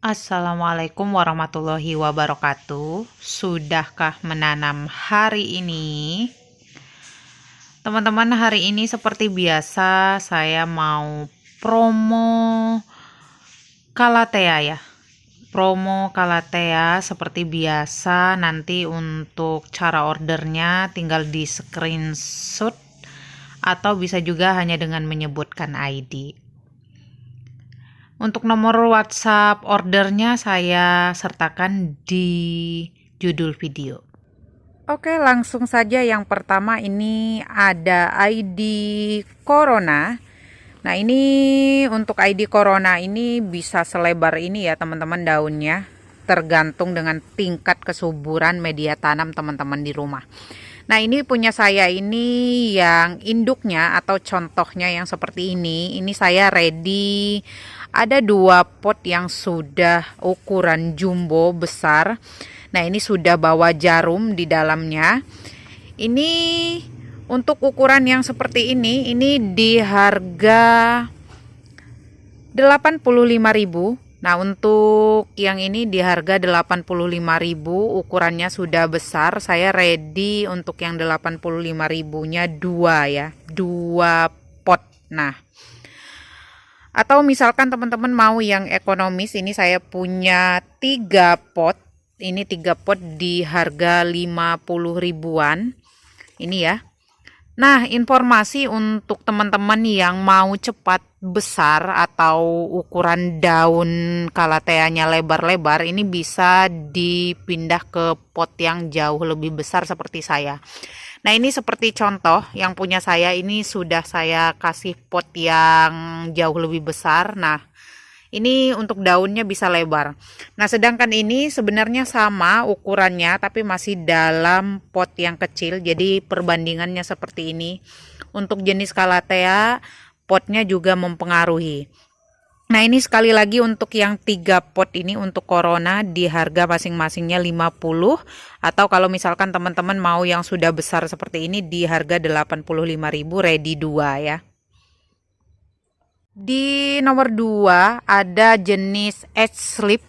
Assalamualaikum warahmatullahi wabarakatuh. Sudahkah menanam hari ini? Teman-teman, hari ini seperti biasa saya mau promo Calathea ya. Promo Calathea seperti biasa. Nanti untuk cara ordernya tinggal di screenshot atau bisa juga hanya dengan menyebutkan ID. Untuk nomor WhatsApp ordernya saya sertakan di judul video. Oke, langsung saja yang pertama ini ada ID Corona. Nah, ini untuk ID Corona ini bisa selebar ini ya teman-teman daunnya. Tergantung dengan tingkat kesuburan media tanam teman-teman di rumah. Nah, ini punya saya ini yang induknya atau contohnya yang seperti ini. Ini saya ready. Ada 2 pot yang sudah ukuran jumbo besar. Nah, ini sudah bawa jarum di dalamnya. Ini untuk ukuran yang seperti ini di harga 85.000. Nah, untuk yang ini di harga 85.000, ukurannya sudah besar. Saya ready untuk yang 85.000-nya 2 ya, 2 pot. Nah, atau misalkan teman-teman mau yang ekonomis, ini saya punya 3 pot. Ini 3 pot di harga 50 ribuan. Ini ya. Nah, informasi untuk teman-teman yang mau cepat besar atau ukuran daun Calathea-nya lebar-lebar, ini bisa dipindah ke pot yang jauh lebih besar seperti saya. Nah, ini seperti contoh yang punya saya ini sudah saya kasih pot yang jauh lebih besar. Nah, ini untuk daunnya bisa lebar. Nah, sedangkan ini sebenarnya sama ukurannya tapi masih dalam pot yang kecil. Jadi perbandingannya seperti ini. Untuk jenis Calathea, potnya juga mempengaruhi. Nah, ini sekali lagi untuk yang 3 pot ini untuk Corona di harga masing-masingnya 50, atau kalau misalkan teman-teman mau yang sudah besar seperti ini di harga 85.000 ready 2 ya. Di nomor 2 ada jenis Edge Slip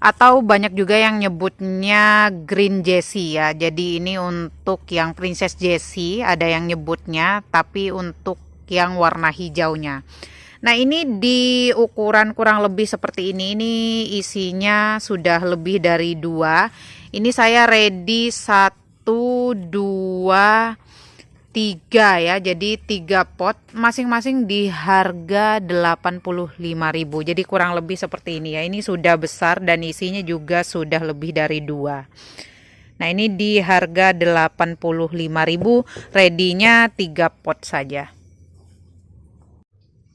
atau banyak juga yang nyebutnya Green Jessie ya. Jadi ini untuk yang Princess Jessie ada yang nyebutnya, tapi untuk yang warna hijaunya. Nah, ini di ukuran kurang lebih seperti ini. Ini isinya sudah lebih dari 2. Ini saya ready 1, 2, 3 ya. Jadi 3 pot masing-masing di harga 85.000. Jadi kurang lebih seperti ini ya. Ini sudah besar dan isinya juga sudah lebih dari 2. Nah, ini di harga 85.000, ready-nya 3 pot saja.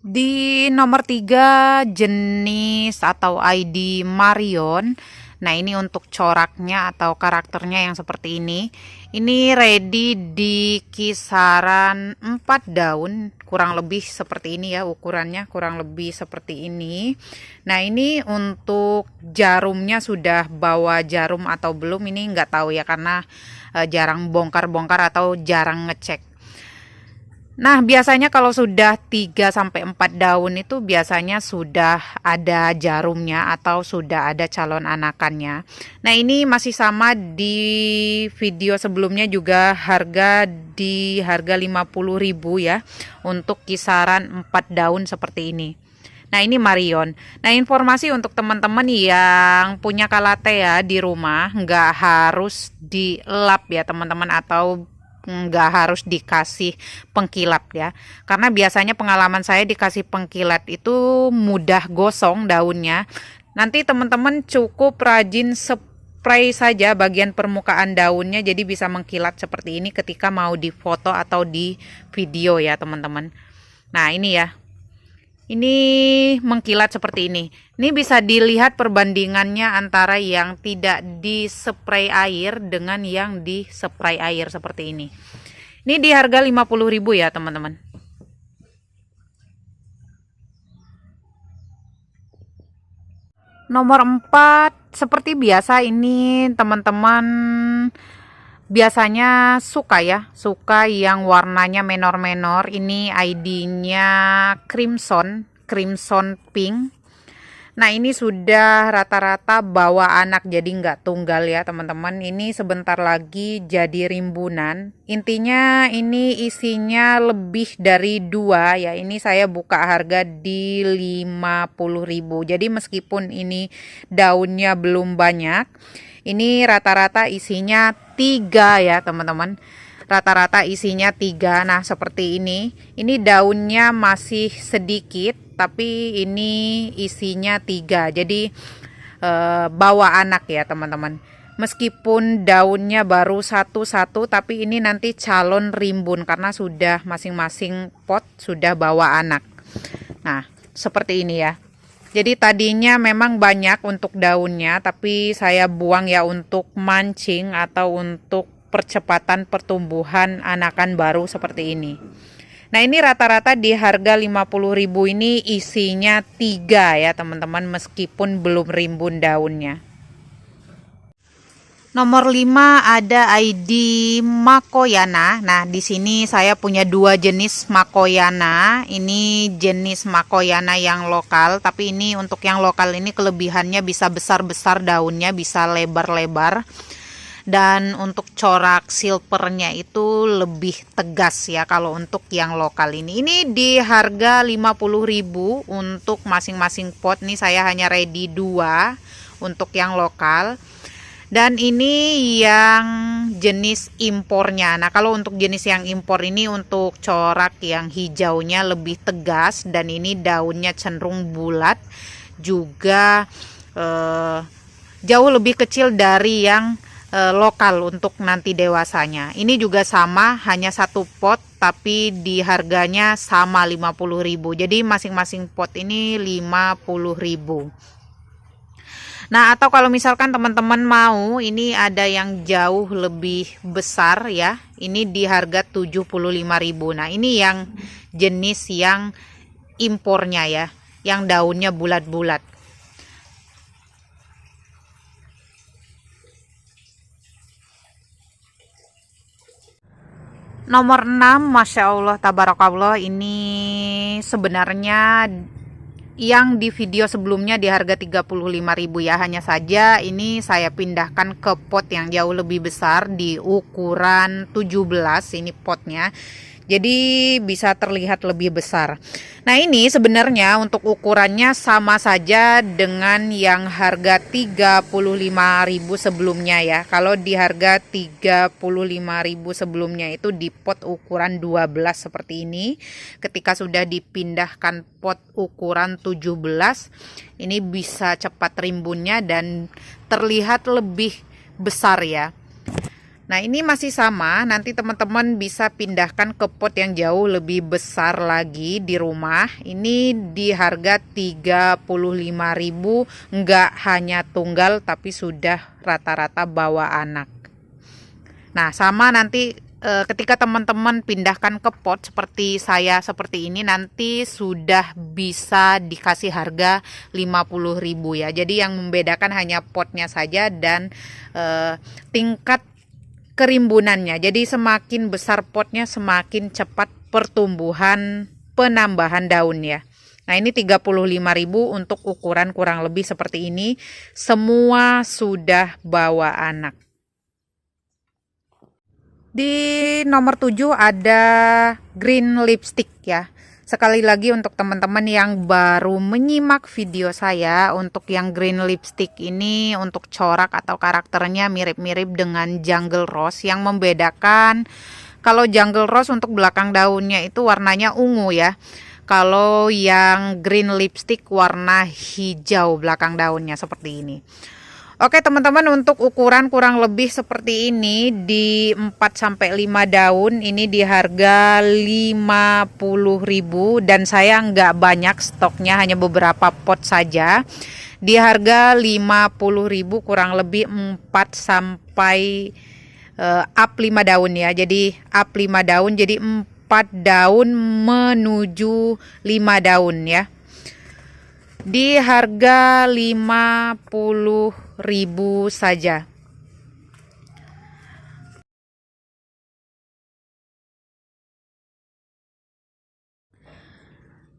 Di nomor 3 jenis atau ID Marion. Nah, ini untuk coraknya atau karakternya yang seperti ini. Ini ready di kisaran 4 daun, kurang lebih seperti ini ya ukurannya, kurang lebih seperti ini. Nah, ini untuk jarumnya sudah bawa jarum atau belum ini nggak tahu ya, karena jarang bongkar-bongkar atau jarang ngecek. Nah, biasanya kalau sudah 3-4 daun itu biasanya sudah ada jarumnya atau sudah ada calon anakannya. Nah, ini masih sama di video sebelumnya juga di harga 50.000 ya untuk kisaran 4 daun seperti ini. Nah, ini Marion. Nah, informasi untuk teman-teman yang punya Calathea di rumah, nggak harus dilap ya teman-teman, atau nggak harus dikasih pengkilap ya, karena biasanya pengalaman saya dikasih pengkilap itu mudah gosong daunnya. Nanti teman-teman cukup rajin spray saja bagian permukaan daunnya, jadi bisa mengkilat seperti ini ketika mau difoto atau di video ya teman-teman. Nah, ini ya, ini mengkilat seperti ini. Ini bisa dilihat perbandingannya antara yang tidak dispray air dengan yang dispray air seperti ini. Ini di harga 50.000 ya teman-teman. Nomor 4 seperti biasa ini teman-teman biasanya suka yang warnanya menor-menor. Ini ID-nya Crimson Pink. Nah, ini sudah rata-rata bawa anak, jadi nggak tunggal ya teman-teman. Ini sebentar lagi jadi rimbunan. Intinya ini isinya lebih dari 2 ya. Ini saya buka harga di 50.000. Jadi meskipun ini daunnya belum banyak, ini rata-rata isinya 3 ya teman-teman. Rata-rata isinya 3. Nah, seperti ini daunnya masih sedikit, tapi ini isinya 3. Jadi bawa anak ya teman-teman. Meskipun daunnya baru satu-satu, tapi ini nanti calon rimbun karena sudah masing-masing pot sudah bawa anak. Nah, seperti ini ya. Jadi tadinya memang banyak untuk daunnya, tapi saya buang ya untuk mancing atau untuk percepatan pertumbuhan anakan baru seperti ini. Nah, ini rata-rata di harga 50.000 ini isinya 3 ya teman-teman, meskipun belum rimbun daunnya. Nomor 5 ada ID Makoyana. Nah, di sini saya punya 2 jenis Makoyana. Ini jenis Makoyana yang lokal, tapi ini untuk yang lokal ini kelebihannya bisa besar-besar daunnya, bisa lebar-lebar. Dan untuk corak silvernya itu lebih tegas ya kalau untuk yang lokal ini. Ini di harga 50.000 untuk masing-masing pot. Nih saya hanya ready 2 untuk yang lokal. Dan ini yang jenis impornya. Nah, kalau untuk jenis yang impor ini untuk corak yang hijaunya lebih tegas dan ini daunnya cenderung bulat, juga jauh lebih kecil dari yang lokal untuk nanti dewasanya. Ini juga sama, hanya satu pot tapi di harganya sama 50.000. Jadi masing-masing pot ini 50.000. Nah, atau kalau misalkan teman-teman mau, ini ada yang jauh lebih besar ya. Ini di harga 75.000. Nah, ini yang jenis yang impornya ya, yang daunnya bulat-bulat. Nomor 6, Masya Allah, tabarakallah, ini sebenarnya yang di video sebelumnya di harga 35.000 ya. Hanya saja ini saya pindahkan ke pot yang jauh lebih besar di ukuran 17 ini potnya. Jadi bisa terlihat lebih besar. Nah, ini sebenarnya untuk ukurannya sama saja dengan yang harga 35.000 sebelumnya ya. Kalau di harga 35.000 sebelumnya itu di pot ukuran 12 seperti ini. Ketika sudah dipindahkan pot ukuran 17, ini bisa cepat rimbunnya dan terlihat lebih besar ya. Nah, ini masih sama, nanti teman-teman bisa pindahkan ke pot yang jauh lebih besar lagi di rumah. Ini di harga 35.000, enggak hanya tunggal tapi sudah rata-rata bawa anak. Nah, sama nanti ketika teman-teman pindahkan ke pot seperti saya seperti ini, nanti sudah bisa dikasih harga 50.000 ya. Jadi yang membedakan hanya potnya saja dan tingkat kerimbunannya. Jadi semakin besar potnya semakin cepat pertumbuhan penambahan daun ya. Nah, ini 35.000 untuk ukuran kurang lebih seperti ini. Semua sudah bawa anak. Di nomor 7 ada green lipstick ya. Sekali lagi untuk teman-teman yang baru menyimak video saya, untuk yang green lipstick ini untuk corak atau karakternya mirip-mirip dengan jungle rose. Yang membedakan, kalau jungle rose untuk belakang daunnya itu warnanya ungu ya. Kalau yang green lipstick warna hijau belakang daunnya seperti ini. Oke teman-teman, untuk ukuran kurang lebih seperti ini di 4-5 daun ini di harga 50.000 dan saya nggak banyak stoknya, hanya beberapa pot saja. Di harga 50.000 kurang lebih 4 sampai up 5 daun ya. Jadi up 5 daun, jadi 4 daun menuju 5 daun ya. Di harga 50.000 saja.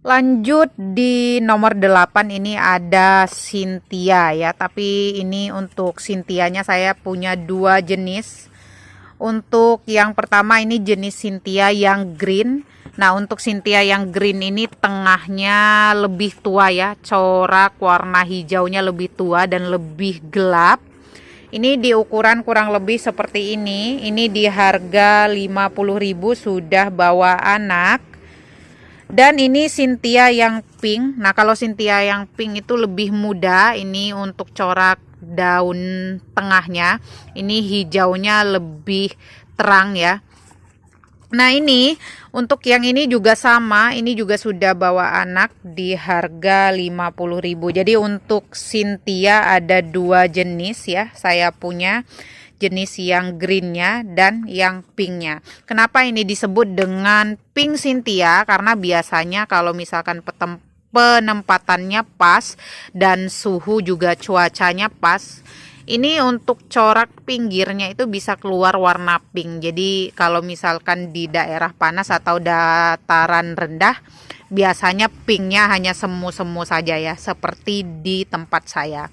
Lanjut di nomor 8 ini ada Cynthia ya, tapi ini untuk Cynthianya saya punya dua jenis. Untuk yang pertama ini jenis Cynthia yang green. Nah, untuk Cynthia yang green ini tengahnya lebih tua ya, corak warna hijaunya lebih tua dan lebih gelap. Ini di ukuran kurang lebih seperti ini. Ini di harga 50.000 sudah bawa anak. Dan ini Cynthia yang pink. Nah, kalau Cynthia yang pink itu lebih muda. Ini untuk corak daun tengahnya. Ini hijaunya lebih terang ya. Nah, ini untuk yang ini juga sama. Ini juga sudah bawa anak di harga 50.000. Jadi untuk Cynthia ada dua jenis ya. Saya punya jenis yang greennya dan yang pinknya. Kenapa ini disebut dengan pink Cynthia? Karena biasanya kalau misalkan penempatannya pas dan suhu juga cuacanya pas, ini untuk corak pinggirnya itu bisa keluar warna pink. Jadi kalau misalkan di daerah panas atau dataran rendah, biasanya pinknya hanya semu-semu saja ya, seperti di tempat saya.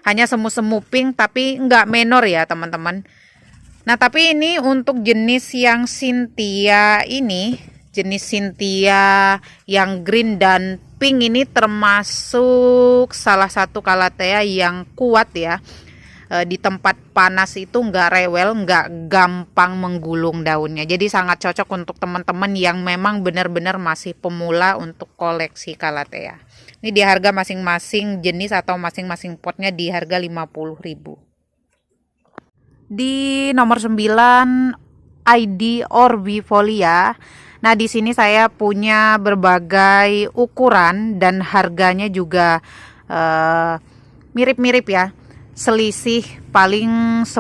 Hanya semu-semu pink tapi enggak menor ya teman-teman. Nah, tapi ini untuk jenis yang Cynthia ini, jenis Cynthia yang green dan pink ini termasuk salah satu calathea yang kuat ya. Di tempat panas itu enggak rewel, enggak gampang menggulung daunnya. Jadi sangat cocok untuk teman-teman yang memang benar-benar masih pemula untuk koleksi calathea. Ini di harga masing-masing jenis atau masing-masing potnya di harga 50.000. Di nomor 9 ID Orbifolia. Nah, di sini saya punya berbagai ukuran dan harganya juga mirip-mirip ya. Selisih paling 10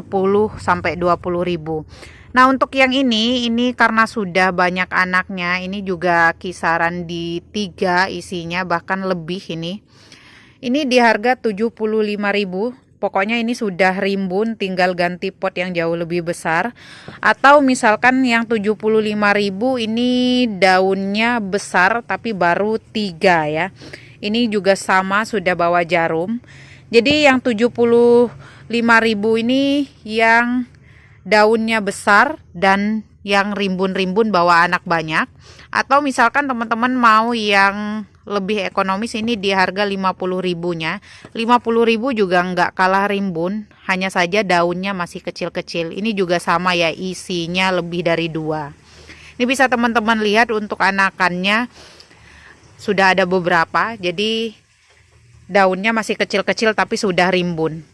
sampai 20.000. Nah, untuk yang ini karena sudah banyak anaknya, ini juga kisaran di 3 isinya, bahkan lebih ini. Ini di harga 75.000. Pokoknya ini sudah rimbun, tinggal ganti pot yang jauh lebih besar. Atau misalkan yang 75.000 ini daunnya besar tapi baru 3 ya. Ini juga sama sudah bawa jarum. Jadi yang 75.000 ini yang daunnya besar dan yang rimbun-rimbun bawa anak banyak. Atau misalkan teman-teman mau yang lebih ekonomis, ini di harga 50.000-nya. 50.000 juga nggak kalah rimbun, hanya saja daunnya masih kecil-kecil. Ini juga sama ya, isinya lebih dari 2. Ini bisa teman-teman lihat untuk anakannya sudah ada beberapa, jadi daunnya masih kecil-kecil tapi sudah rimbun.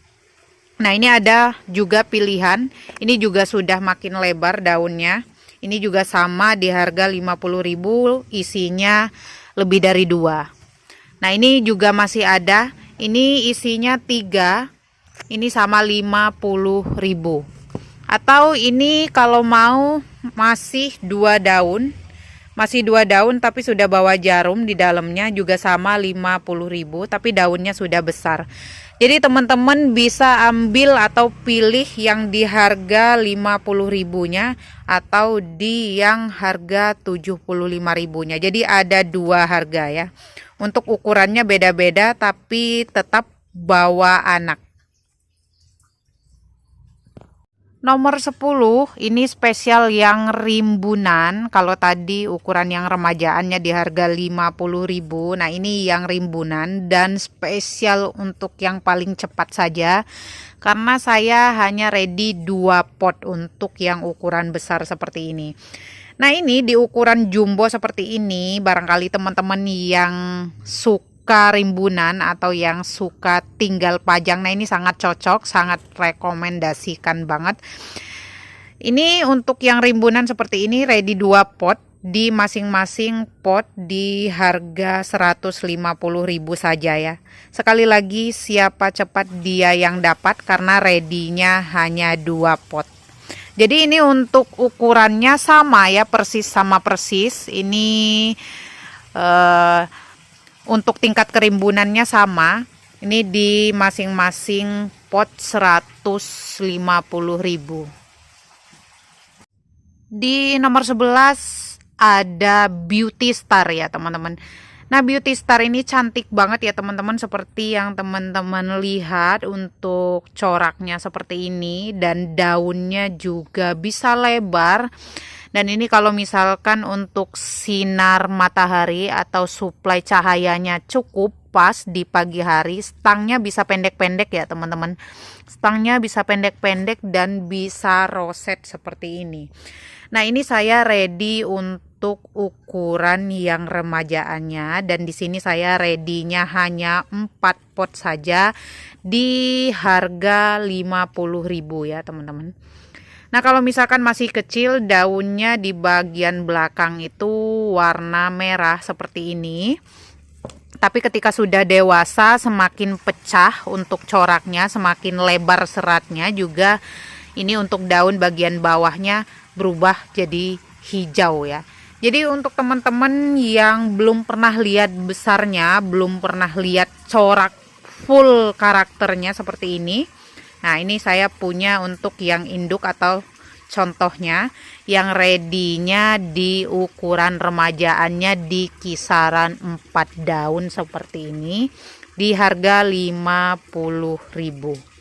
Nah, ini ada juga pilihan. Ini juga sudah makin lebar daunnya. Ini juga sama di harga 50.000, isinya lebih dari 2. Nah, ini juga masih ada. Ini isinya 3. Ini sama 50.000. Atau ini kalau mau masih 2 daun. Masih 2 daun tapi sudah bawa jarum di dalamnya, juga sama 50.000 tapi daunnya sudah besar. Jadi teman-teman bisa ambil atau pilih yang di harga 50.000-nya atau di yang harga 75.000-nya. Jadi ada 2 harga ya. Untuk ukurannya beda-beda tapi tetap bawa anak. Nomor 10 ini spesial yang rimbunan. Kalau tadi ukuran yang remajaannya di harga 50.000. Nah, ini yang rimbunan dan spesial untuk yang paling cepat saja. Karena saya hanya ready 2 pot untuk yang ukuran besar seperti ini. Nah, ini di ukuran jumbo seperti ini, barangkali teman-teman yang suka rimbunan atau yang suka tinggal pajang, nah ini sangat cocok, sangat rekomendasikan banget. Ini untuk yang rimbunan seperti ini ready 2 pot, di masing-masing pot di harga 150.000 saja ya. Sekali lagi, siapa cepat dia yang dapat karena ready-nya hanya 2 pot. Jadi ini untuk ukurannya sama ya, persis sama persis. Ini untuk tingkat kerimbunannya sama. Ini di masing-masing pot 150.000. Di nomor 11 ada Beauty Star ya teman-teman. Nah, Beauty Star ini cantik banget ya teman-teman, seperti yang teman-teman lihat untuk coraknya seperti ini, dan daunnya juga bisa lebar. Dan ini kalau misalkan untuk sinar matahari atau suplai cahayanya cukup pas di pagi hari, stangnya bisa pendek-pendek ya teman-teman. Stangnya bisa pendek-pendek dan bisa roset seperti ini. Nah, ini saya ready untuk ukuran yang remajaannya, dan di sini saya ready-nya hanya 4 pot saja di harga 50.000 ya teman-teman. Nah, kalau misalkan masih kecil, daunnya di bagian belakang itu warna merah seperti ini. Tapi ketika sudah dewasa, semakin pecah untuk coraknya, semakin lebar seratnya juga. Ini untuk daun bagian bawahnya berubah jadi hijau ya. Jadi untuk teman-teman yang belum pernah lihat besarnya, belum pernah lihat corak full karakternya seperti ini. Nah, ini saya punya untuk yang induk atau contohnya yang ready-nya di ukuran remajaannya di kisaran 4 daun seperti ini di harga 50.000.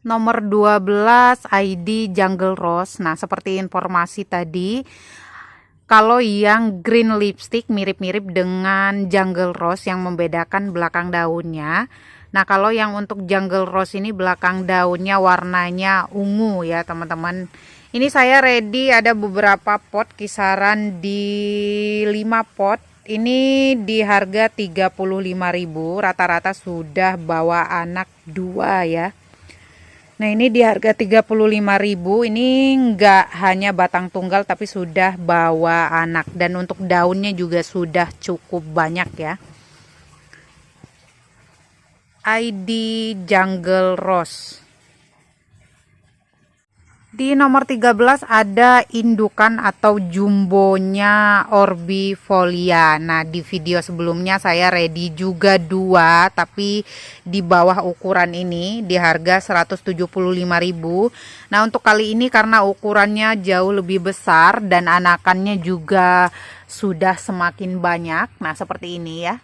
Nomor 12 ID Jungle Rose. Nah, seperti informasi tadi, kalau yang green lipstick mirip-mirip dengan Jungle Rose yang membedakan belakang daunnya. Nah, kalau yang untuk Jungle Rose ini belakang daunnya warnanya ungu ya teman-teman. Ini saya ready ada beberapa pot kisaran di 5 pot. Ini di harga 35.000, rata-rata sudah bawa anak 2 ya. Nah, ini di harga 35.000, ini enggak hanya batang tunggal tapi sudah bawa anak, dan untuk daunnya juga sudah cukup banyak ya. ID Jungle Rose. Di nomor 13 ada indukan atau jumbonya Orbifolia. Nah, di video sebelumnya saya ready juga 2, tapi di bawah ukuran ini di harga 175.000. Nah, untuk kali ini karena ukurannya jauh lebih besar dan anakannya juga sudah semakin banyak. Nah, seperti ini ya.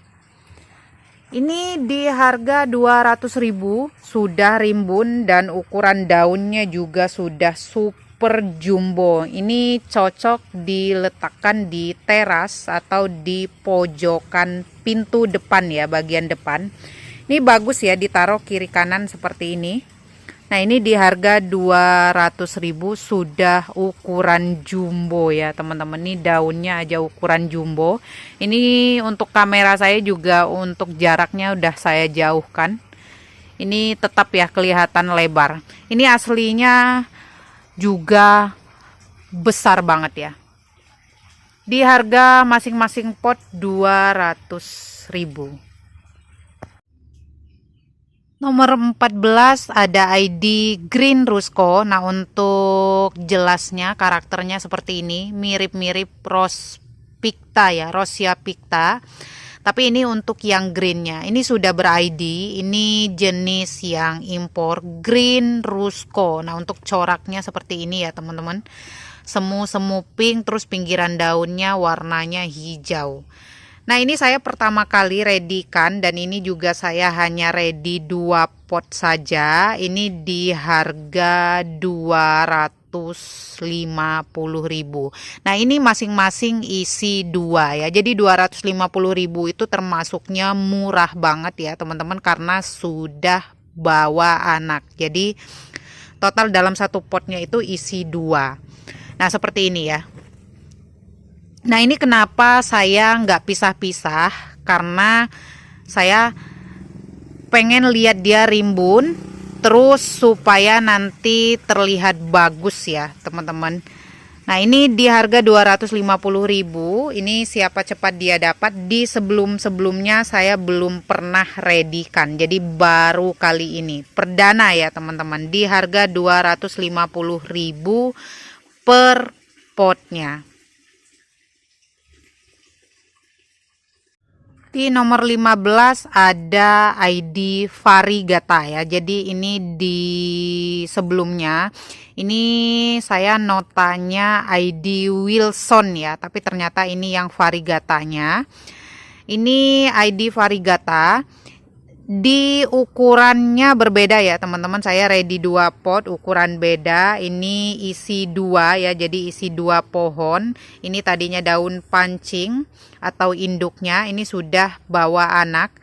Ini di harga 200.000, sudah rimbun dan ukuran daunnya juga sudah super jumbo. Ini cocok diletakkan di teras atau di pojokan pintu depan ya, bagian depan. Ini bagus ya ditaruh kiri kanan seperti ini. Nah, ini di harga 200.000 sudah ukuran jumbo ya teman-teman. Ini daunnya aja ukuran jumbo. Ini untuk kamera saya juga untuk jaraknya udah saya jauhkan. Ini tetap ya kelihatan lebar. Ini aslinya juga besar banget ya. Di harga masing-masing pot 200.000. Nomor 14 ada ID Green Rusco. Nah, untuk jelasnya karakternya seperti ini, mirip-mirip Rose Picta ya, Rosia Picta. Tapi ini untuk yang greennya, ini sudah ber-ID, ini jenis yang impor Green Rusco. Nah, untuk coraknya seperti ini ya teman-teman, semu-semu pink, terus pinggiran daunnya warnanya hijau. Nah, ini saya pertama kali ready kan, dan ini juga saya hanya ready 2 pot saja. Ini di harga 250.000. Nah, ini masing-masing isi 2 ya. Jadi 250.000 itu termasuknya murah banget ya teman-teman, karena sudah bawa anak. Jadi total dalam satu potnya itu isi 2. Nah, seperti ini ya. Nah, ini kenapa saya nggak pisah-pisah, karena saya pengen lihat dia rimbun terus supaya nanti terlihat bagus ya teman-teman. Nah, ini di harga 250.000. Ini siapa cepat dia dapat. Di sebelum-sebelumnya saya belum pernah ready kan, jadi baru kali ini perdana ya teman-teman, di harga 250.000 per potnya. Di nomor 15 ada ID Varigata ya. Jadi ini di sebelumnya ini saya notanya ID Wilson ya, tapi ternyata ini yang Varigatanya. Ini ID Varigata. Di ukurannya berbeda ya teman-teman, saya ready 2 pot ukuran beda. Ini isi 2 ya, jadi isi 2 pohon. Ini tadinya daun pancing atau induknya, ini sudah bawa anak.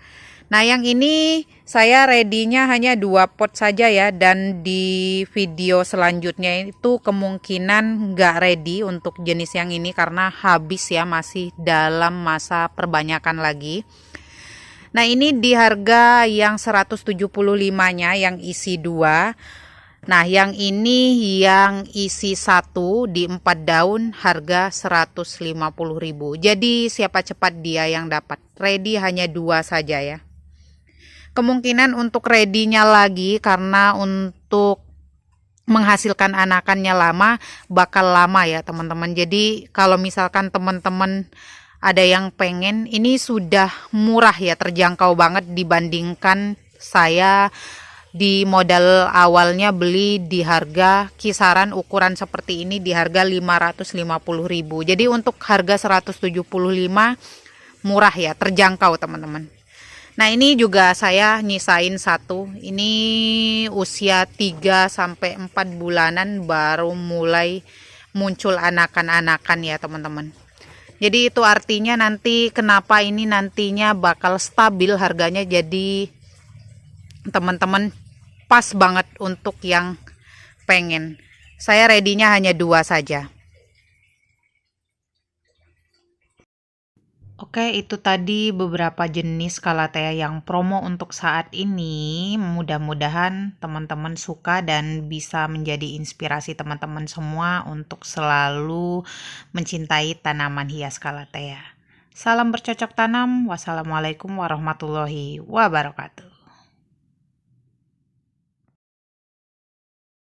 Nah yang ini saya ready-nya hanya 2 pot saja ya, dan di video selanjutnya itu kemungkinan nggak ready untuk jenis yang ini karena habis ya, masih dalam masa perbanyakan lagi. Nah ini di harga yang 175-nya yang isi 2. Nah yang ini yang isi 1 di 4 daun harga 150.000. Jadi siapa cepat dia yang dapat. Ready hanya 2 saja ya. Kemungkinan untuk ready-nya lagi karena untuk menghasilkan anakannya lama, bakal lama ya teman-teman. Jadi kalau misalkan teman-teman ada yang pengen, ini sudah murah ya, terjangkau banget dibandingkan saya di modal awalnya beli di harga kisaran ukuran seperti ini di harga 550.000. Jadi untuk harga 175 murah ya, terjangkau teman-teman. Nah ini juga saya nyisain satu, ini usia 3-4 bulanan baru mulai muncul anakan-anakan ya teman-teman. Jadi itu artinya nanti kenapa ini nantinya bakal stabil harganya, jadi teman-teman pas banget untuk yang pengen. Saya ready-nya hanya 2 saja. Oke, itu tadi beberapa jenis Calathea yang promo untuk saat ini. Mudah-mudahan teman-teman suka dan bisa menjadi inspirasi teman-teman semua untuk selalu mencintai tanaman hias Calathea. Salam bercocok tanam. Wassalamualaikum warahmatullahi wabarakatuh.